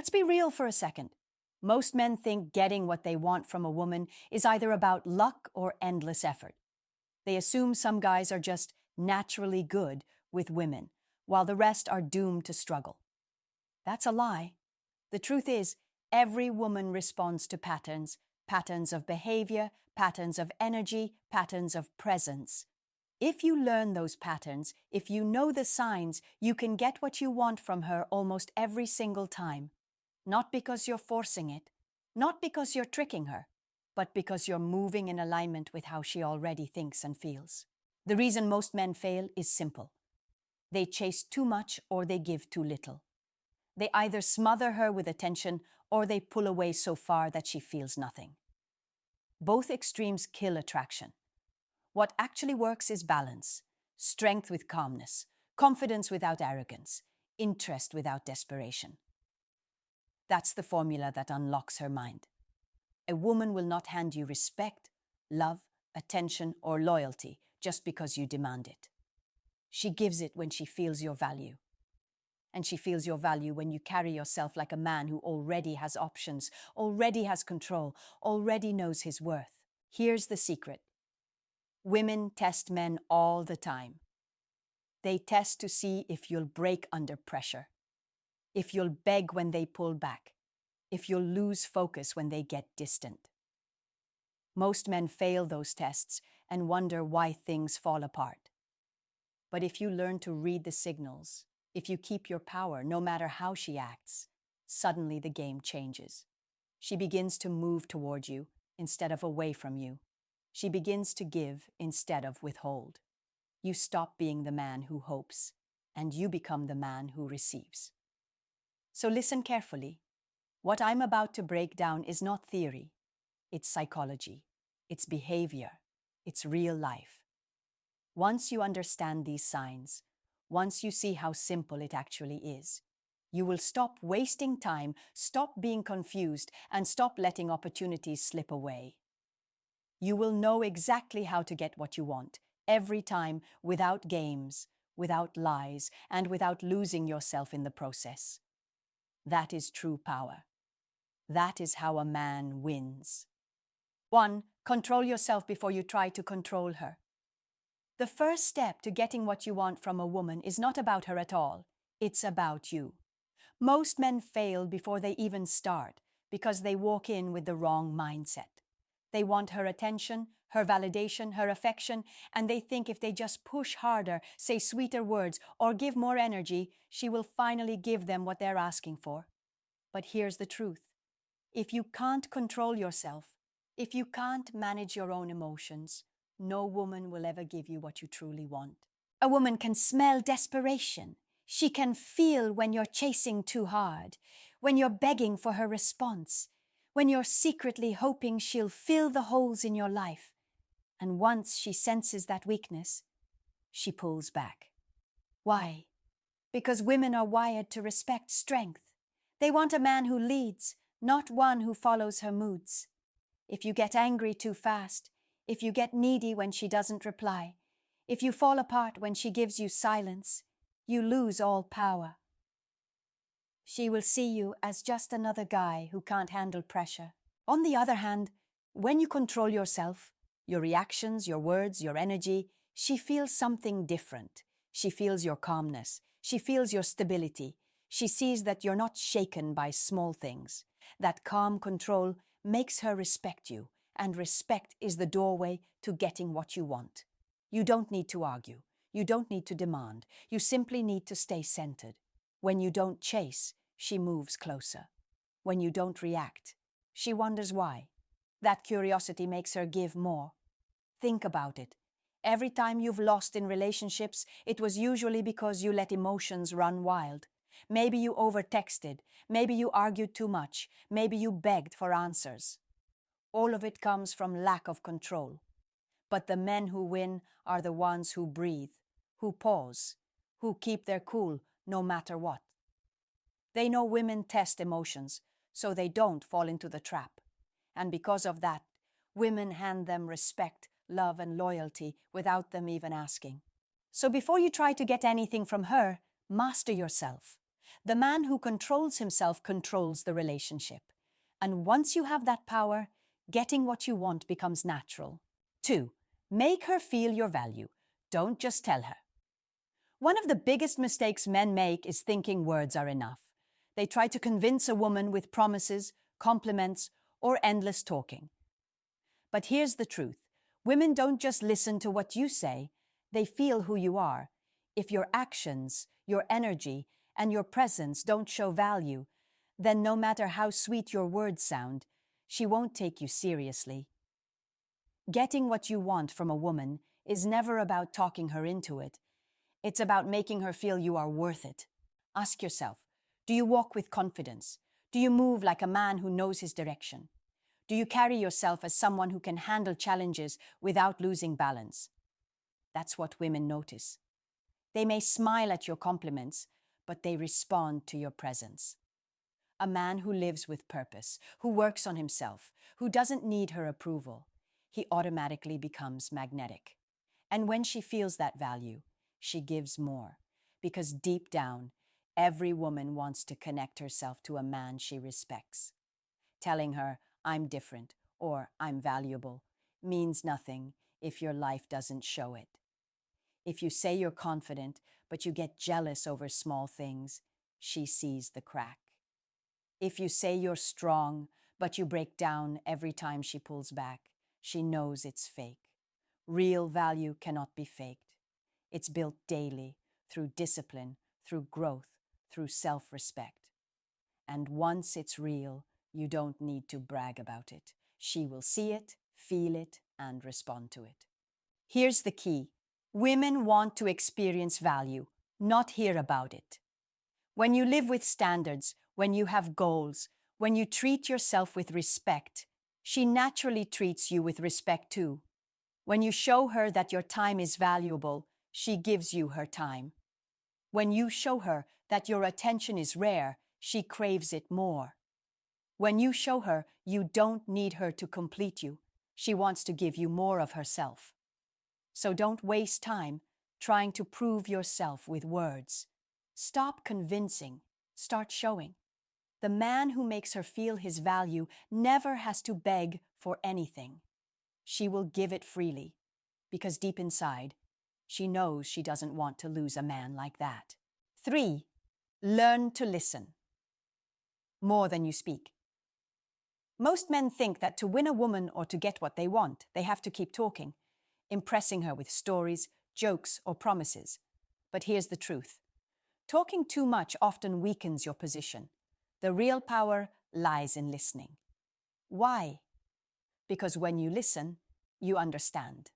Let's be real for a second. Most men think getting what they want from a woman is either about luck or endless effort. They assume some guys are just naturally good with women, while the rest are doomed to struggle. That's a lie. The truth is, every woman responds to patterns, patterns of behavior, patterns of energy, patterns of presence. If you learn those patterns, if you know the signs, you can get what you want from her almost every single time. Not because you're forcing it, not because you're tricking her, but because you're moving in alignment with how she already thinks and feels. The reason most men fail is simple. They chase too much or they give too little. They either smother her with attention or they pull away so far that she feels nothing. Both extremes kill attraction. What actually works is balance, strength with calmness, confidence without arrogance, interest without desperation. That's the formula that unlocks her mind. A woman will not hand you respect, love, attention, or loyalty just because you demand it. She gives it when she feels your value. And she feels your value when you carry yourself like a man who already has options, already has control, already knows his worth. Here's the secret. Women test men all the time. They test to see if you'll break under pressure, if you'll beg when they pull back, if you'll lose focus when they get distant. Most men fail those tests and wonder why things fall apart. But if you learn to read the signals, if you keep your power no matter how she acts, suddenly the game changes. She begins to move toward you instead of away from you. She begins to give instead of withhold. You stop being the man who hopes, and you become the man who receives. So listen carefully. What I'm about to break down is not theory. It's psychology. It's behavior. It's real life. Once you understand these signs, once you see how simple it actually is, you will stop wasting time, stop being confused, and stop letting opportunities slip away. You will know exactly how to get what you want, every time, without games, without lies, and without losing yourself in the process. That is true power. That is how a man wins. 1. Control yourself before you try to control her. The first step to getting what you want from a woman is not about her at all. It's about you. Most men fail before they even start because they walk in with the wrong mindset. They want her attention, her validation, her affection, and they think if they just push harder, say sweeter words, or give more energy, she will finally give them what they're asking for. But here's the truth. If you can't control yourself, if you can't manage your own emotions, no woman will ever give you what you truly want. A woman can smell desperation. She can feel when you're chasing too hard, when you're begging for her response, when you're secretly hoping she'll fill the holes in your life. And once she senses that weakness, she pulls back. Why? Because women are wired to respect strength. They want a man who leads, not one who follows her moods. If you get angry too fast, if you get needy when she doesn't reply, if you fall apart when she gives you silence, you lose all power. She will see you as just another guy who can't handle pressure. On the other hand, when you control yourself, your reactions, your words, your energy, she feels something different. She feels your calmness. She feels your stability. She sees that you're not shaken by small things. That calm control makes her respect you, and respect is the doorway to getting what you want. You don't need to argue. You don't need to demand. You simply need to stay centered. When you don't chase, she moves closer. When you don't react, she wonders why. That curiosity makes her give more. Think about it. Every time you've lost in relationships, it was usually because you let emotions run wild. Maybe you over-texted. Maybe you argued too much. Maybe you begged for answers. All of it comes from lack of control. But the men who win are the ones who breathe, who pause, who keep their cool no matter what. They know women test emotions, so they don't fall into the trap. And because of that, women hand them respect, love, and loyalty without them even asking. So before you try to get anything from her, master yourself. The man who controls himself controls the relationship. And once you have that power, getting what you want becomes natural. 2. Make her feel your value. Don't just tell her. One of the biggest mistakes men make is thinking words are enough. They try to convince a woman with promises, compliments, or endless talking. But here's the truth. Women don't just listen to what you say, they feel who you are. If your actions, your energy, and your presence don't show value, then no matter how sweet your words sound, she won't take you seriously. Getting what you want from a woman is never about talking her into it. It's about making her feel you are worth it. Ask yourself, do you walk with confidence? Do you move like a man who knows his direction? Do you carry yourself as someone who can handle challenges without losing balance? That's what women notice. They may smile at your compliments, but they respond to your presence. A man who lives with purpose, who works on himself, who doesn't need her approval, he automatically becomes magnetic. And when she feels that value, she gives more. Because deep down, every woman wants to connect herself to a man she respects. Telling her, I'm different or I'm valuable means nothing if your life doesn't show it. If you say you're confident, but you get jealous over small things, she sees the crack. If you say you're strong, but you break down every time she pulls back, she knows it's fake. Real value cannot be faked. It's built daily, through discipline, through growth, through self-respect. And once it's real, you don't need to brag about it. She will see it, feel it, and respond to it. Here's the key. Women want to experience value, not hear about it. When you live with standards, when you have goals, when you treat yourself with respect, she naturally treats you with respect too. When you show her that your time is valuable, she gives you her time. When you show her that your attention is rare, she craves it more. When you show her you don't need her to complete you, she wants to give you more of herself. So don't waste time trying to prove yourself with words. Stop convincing, start showing. The man who makes her feel his value never has to beg for anything. She will give it freely, because deep inside, she knows she doesn't want to lose a man like that. 3. Learn to listen. More than you speak. Most men think that to win a woman or to get what they want, they have to keep talking, impressing her with stories, jokes, or promises. But here's the truth. Talking too much often weakens your position. The real power lies in listening. Why? Because when you listen, you understand.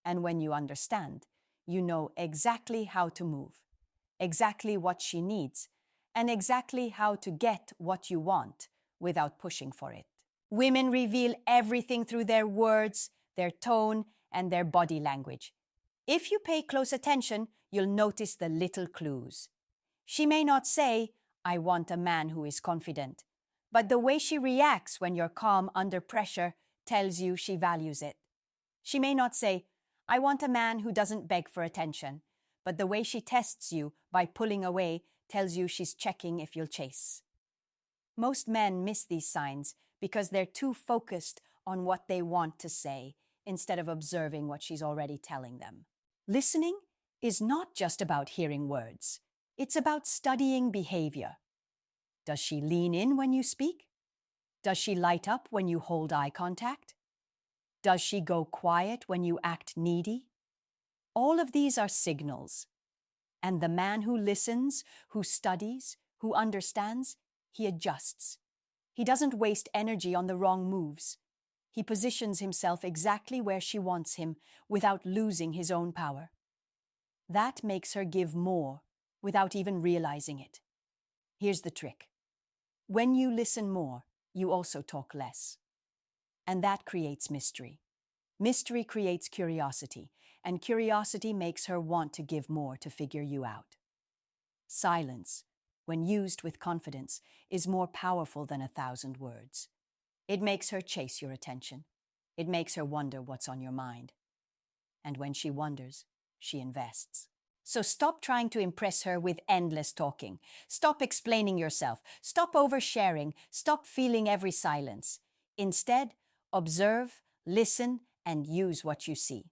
And when you understand, you know exactly how to move, exactly what she needs, and exactly how to get what you want without pushing for it. Women reveal everything through their words, their tone, and their body language. If you pay close attention, you'll notice the little clues. She may not say, I want a man who is confident, but the way she reacts when you're calm under pressure tells you she values it. She may not say, I want a man who doesn't beg for attention, but the way she tests you by pulling away tells you she's checking if you'll chase. Most men miss these signs because they're too focused on what they want to say instead of observing what she's already telling them. Listening is not just about hearing words. It's about studying behavior. Does she lean in when you speak? Does she light up when you hold eye contact? Does she go quiet when you act needy? All of these are signals. And the man who listens, who studies, who understands, he adjusts. He doesn't waste energy on the wrong moves. He positions himself exactly where she wants him without losing his own power. That makes her give more without even realizing it. Here's the trick. When you listen more, you also talk less. And that creates mystery. Mystery creates curiosity, and curiosity makes her want to give more to figure you out. Silence, when used with confidence, is more powerful than 1,000 words. It makes her chase your attention. It makes her wonder what's on your mind. And when she wonders, she invests. So stop trying to impress her with endless talking. Stop explaining yourself. Stop oversharing. Stop feeling every silence. Instead, observe, listen, and use what you see.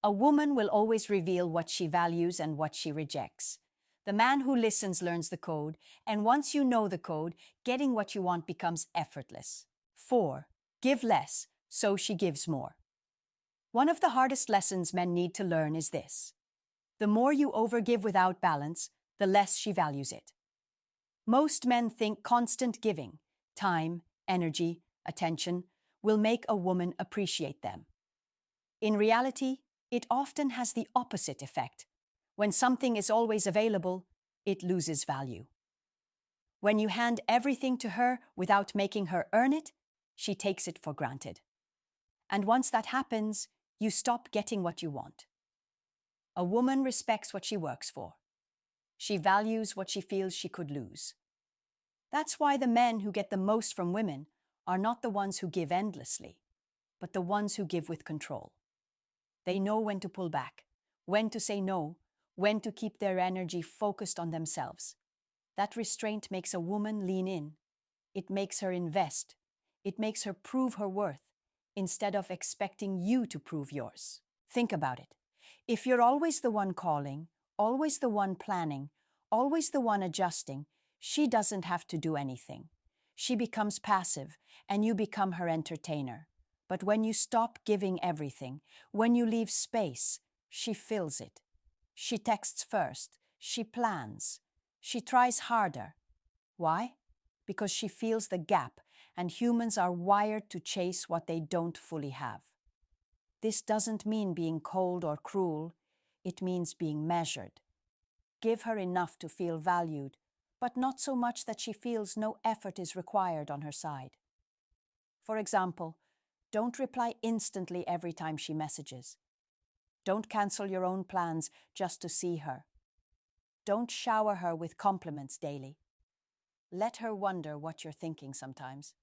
A woman will always reveal what she values and what she rejects. The man who listens learns the code, and once you know the code, getting what you want becomes effortless. 4. Give less, so she gives more. One of the hardest lessons men need to learn is this. The more you overgive without balance, the less she values it. Most men think constant giving, time, energy, attention, will make a woman appreciate them. In reality, it often has the opposite effect. When something is always available, it loses value. When you hand everything to her without making her earn it, she takes it for granted. And once that happens, you stop getting what you want. A woman respects what she works for. She values what she feels she could lose. That's why the men who get the most from women are not the ones who give endlessly, but the ones who give with control. They know when to pull back, when to say no, when to keep their energy focused on themselves. That restraint makes a woman lean in. It makes her invest. It makes her prove her worth instead of expecting you to prove yours. Think about it. If you're always the one calling, always the one planning, always the one adjusting, she doesn't have to do anything. She becomes passive, and you become her entertainer. But when you stop giving everything, when you leave space, she fills it. She texts first. She plans. She tries harder. Why? Because she feels the gap, and humans are wired to chase what they don't fully have. This doesn't mean being cold or cruel. It means being measured. Give her enough to feel valued, but not so much that she feels no effort is required on her side. For example, don't reply instantly every time she messages. Don't cancel your own plans just to see her. Don't shower her with compliments daily. Let her wonder what you're thinking sometimes.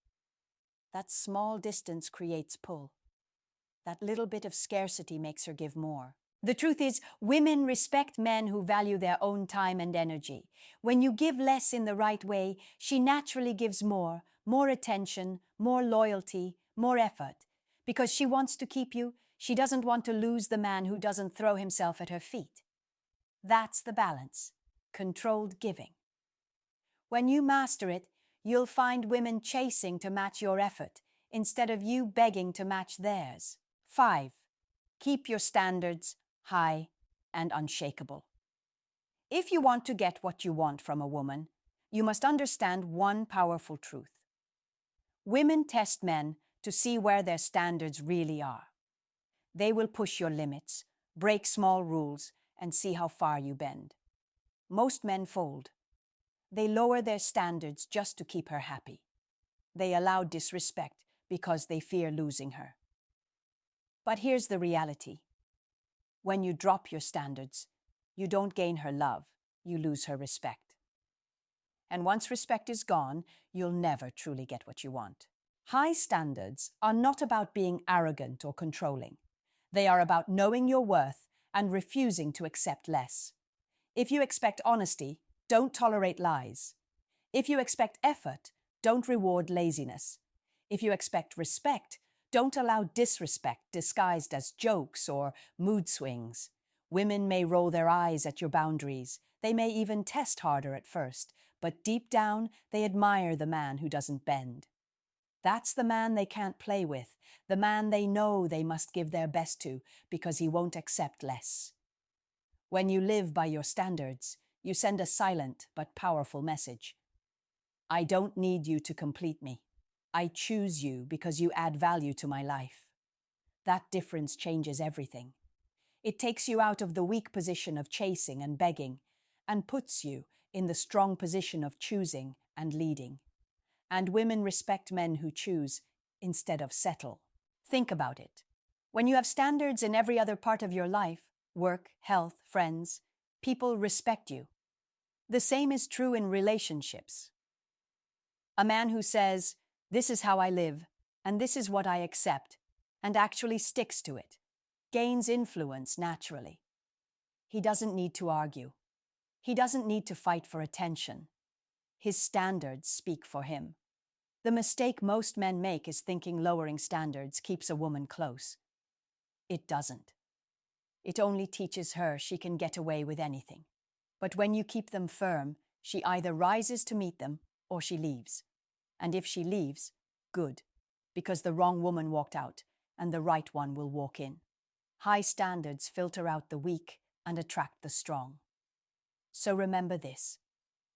That small distance creates pull. That little bit of scarcity makes her give more. The truth is, women respect men who value their own time and energy. When you give less in the right way, she naturally gives more attention, more loyalty, more effort. Because she wants to keep you, she doesn't want to lose the man who doesn't throw himself at her feet. That's the balance. Controlled giving. When you master it, you'll find women chasing to match your effort instead of you begging to match theirs. 5. Keep your standards high and unshakable. If you want to get what you want from a woman, you must understand one powerful truth. Women test men to see where their standards really are. They will push your limits, break small rules, and see how far you bend. Most men fold. They lower their standards just to keep her happy. They allow disrespect because they fear losing her. But here's the reality. When you drop your standards, you don't gain her love, you lose her respect. And once respect is gone, you'll never truly get what you want. High standards are not about being arrogant or controlling. They are about knowing your worth and refusing to accept less. If you expect honesty, don't tolerate lies. If you expect effort, don't reward laziness. If you expect respect, don't allow disrespect disguised as jokes or mood swings. Women may roll their eyes at your boundaries. They may even test harder at first, but deep down, they admire the man who doesn't bend. That's the man they can't play with, the man they know they must give their best to because he won't accept less. When you live by your standards, you send a silent but powerful message. I don't need you to complete me. I choose you because you add value to my life. That difference changes everything. It takes you out of the weak position of chasing and begging and puts you in the strong position of choosing and leading. And women respect men who choose instead of settle. Think about it. When you have standards in every other part of your life, work, health, friends, people respect you. The same is true in relationships. A man who says, "This is how I live, and this is what I accept," and actually sticks to it, gains influence naturally. He doesn't need to argue. He doesn't need to fight for attention. His standards speak for him. The mistake most men make is thinking lowering standards keeps a woman close. It doesn't. It only teaches her she can get away with anything. But when you keep them firm, she either rises to meet them or she leaves. And if she leaves, good, because the wrong woman walked out and the right one will walk in. High standards filter out the weak and attract the strong. So remember this: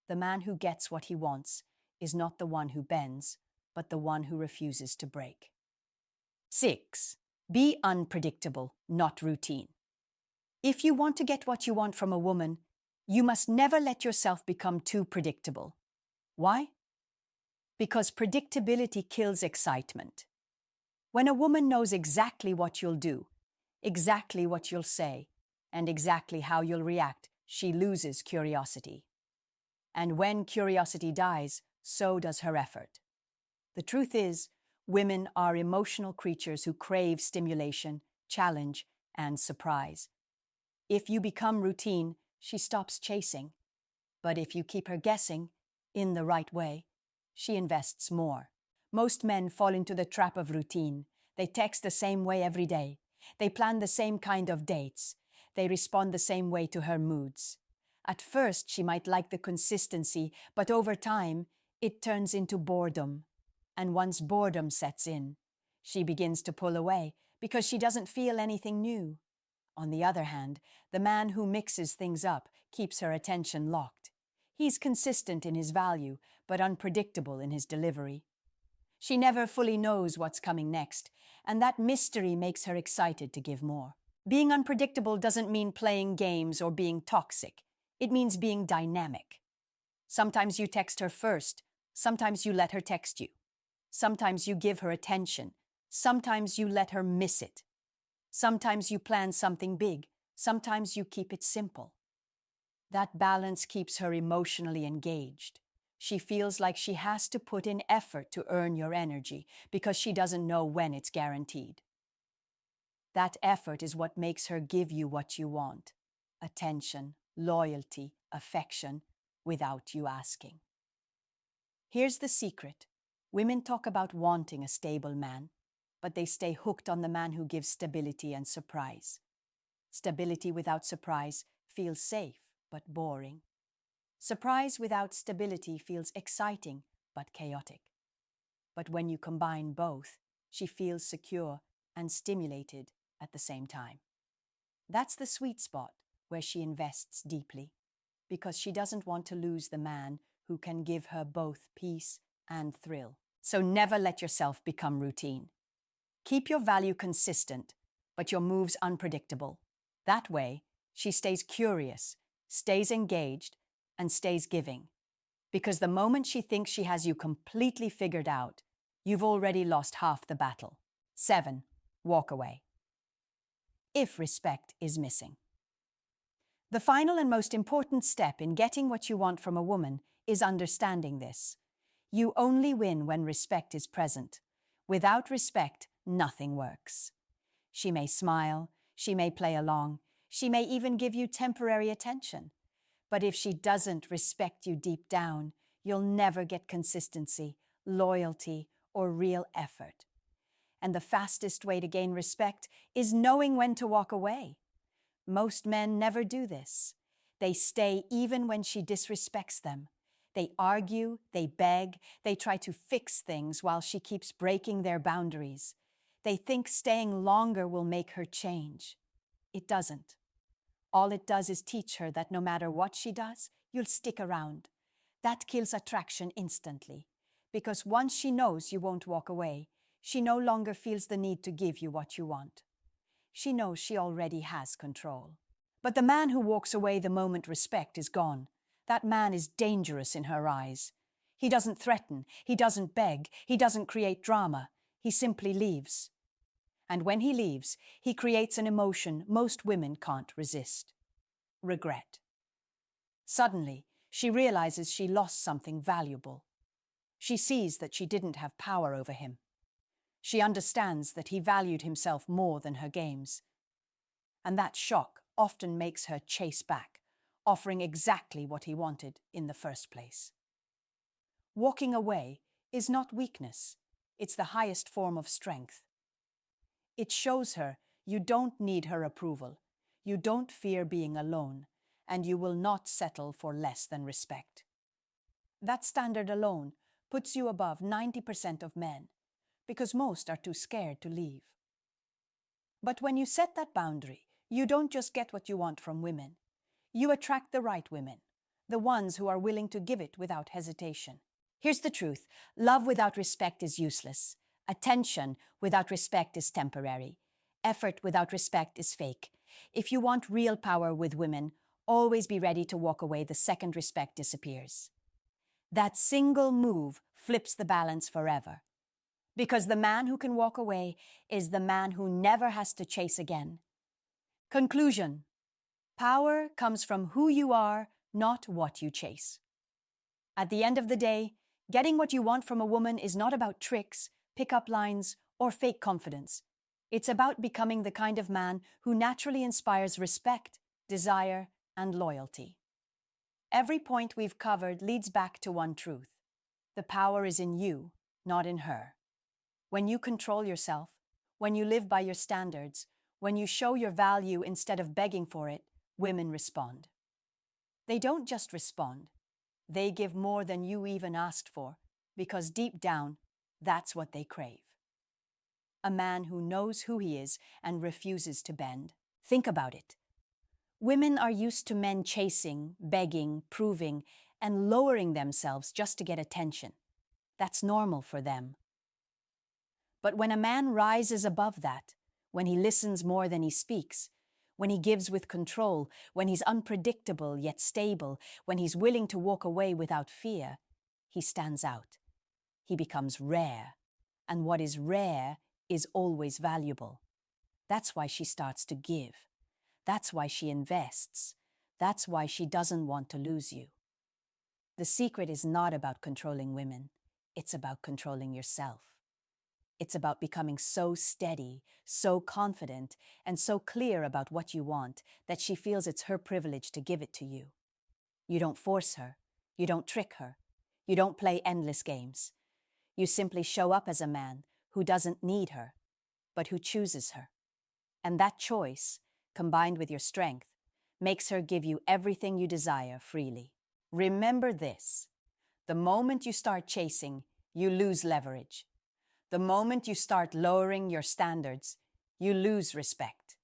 the man who gets what he wants is not the one who bends, but the one who refuses to break. 6. Be unpredictable, not routine. If you want to get what you want from a woman, you must never let yourself become too predictable. Why? Because predictability kills excitement. When a woman knows exactly what you'll do, exactly what you'll say, and exactly how you'll react, she loses curiosity. And when curiosity dies, so does her effort. The truth is, women are emotional creatures who crave stimulation, challenge, and surprise. If you become routine, she stops chasing. But if you keep her guessing, in the right way, she invests more. Most men fall into the trap of routine. They text the same way every day. They plan the same kind of dates. They respond the same way to her moods. At first, she might like the consistency, but over time, it turns into boredom. And once boredom sets in, she begins to pull away because she doesn't feel anything new. On the other hand, the man who mixes things up keeps her attention locked. He's consistent in his value, but unpredictable in his delivery. She never fully knows what's coming next, and that mystery makes her excited to give more. Being unpredictable doesn't mean playing games or being toxic. It means being dynamic. Sometimes you text her first. Sometimes you let her text you. Sometimes you give her attention. Sometimes you let her miss it. Sometimes you plan something big. Sometimes you keep it simple. That balance keeps her emotionally engaged. She feels like she has to put in effort to earn your energy because she doesn't know when it's guaranteed. That effort is what makes her give you what you want: attention, loyalty, affection, without you asking. Here's the secret. Women talk about wanting a stable man, but they stay hooked on the man who gives stability and surprise. Stability without surprise feels safe but boring. Surprise without stability feels exciting but chaotic. But when you combine both, she feels secure and stimulated at the same time. That's the sweet spot where she invests deeply, because she doesn't want to lose the man who can give her both peace and thrill. So never let yourself become routine. Keep your value consistent, but your moves unpredictable. That way, she stays curious, stays engaged, and stays giving. Because the moment she thinks she has you completely figured out, you've already lost half the battle. 7. Walk away. If respect is missing. The final and most important step in getting what you want from a woman is understanding this. You only win when respect is present. Without respect, nothing works. She may smile, she may play along, she may even give you temporary attention. But if she doesn't respect you deep down, you'll never get consistency, loyalty, or real effort. And the fastest way to gain respect is knowing when to walk away. Most men never do this. They stay even when she disrespects them. They argue, they beg, they try to fix things while she keeps breaking their boundaries. They think staying longer will make her change. It doesn't. All it does is teach her that no matter what she does, you'll stick around. That kills attraction instantly, because once she knows you won't walk away, she no longer feels the need to give you what you want. She knows she already has control. But the man who walks away the moment respect is gone, that man is dangerous in her eyes. He doesn't threaten, he doesn't beg, he doesn't create drama. He simply leaves. And when he leaves, he creates an emotion most women can't resist: regret. Suddenly, she realizes she lost something valuable. She sees that she didn't have power over him. She understands that he valued himself more than her games. And that shock often makes her chase back, offering exactly what he wanted in the first place. Walking away is not weakness, it's the highest form of strength. It shows her you don't need her approval, you don't fear being alone, and you will not settle for less than respect. That standard alone puts you above 90% of men, because most are too scared to leave. But when you set that boundary, you don't just get what you want from women. You attract the right women, the ones who are willing to give it without hesitation. Here's the truth. Love without respect is useless. Attention without respect is temporary. Effort without respect is fake. If you want real power with women, always be ready to walk away the second respect disappears. That single move flips the balance forever. Because the man who can walk away is the man who never has to chase again. Conclusion. Power comes from who you are, not what you chase. At the end of the day, getting what you want from a woman is not about tricks, pick-up lines, or fake confidence. It's about becoming the kind of man who naturally inspires respect, desire, and loyalty. Every point we've covered leads back to one truth. The power is in you, not in her. When you control yourself, when you live by your standards, when you show your value instead of begging for it, women respond. They don't just respond. They give more than you even asked for, because deep down, that's what they crave. A man who knows who he is and refuses to bend. Think about it. Women are used to men chasing, begging, proving, and lowering themselves just to get attention. That's normal for them. But when a man rises above that, when he listens more than he speaks, when he gives with control, when he's unpredictable yet stable, when he's willing to walk away without fear, he stands out. He becomes rare. And what is rare is always valuable. That's why she starts to give. That's why she invests. That's why she doesn't want to lose you. The secret is not about controlling women. It's about controlling yourself. It's about becoming so steady, so confident, and so clear about what you want that she feels it's her privilege to give it to you. You don't force her. You don't trick her. You don't play endless games. You simply show up as a man who doesn't need her, but who chooses her. And that choice, combined with your strength, makes her give you everything you desire freely. Remember this. The moment you start chasing, you lose leverage. The moment you start lowering your standards, you lose respect.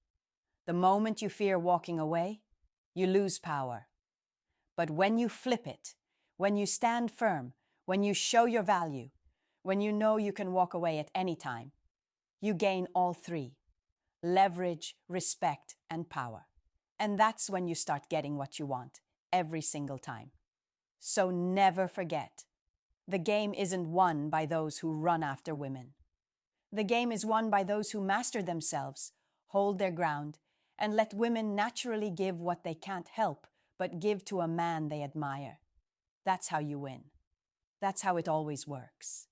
The moment you fear walking away, you lose power. But when you flip it, when you stand firm, when you show your value, when you know you can walk away at any time, you gain all three: leverage, respect, and power. And that's when you start getting what you want every single time. So never forget, the game isn't won by those who run after women. The game is won by those who master themselves, hold their ground, and let women naturally give what they can't help but give to a man they admire. That's how you win. That's how it always works.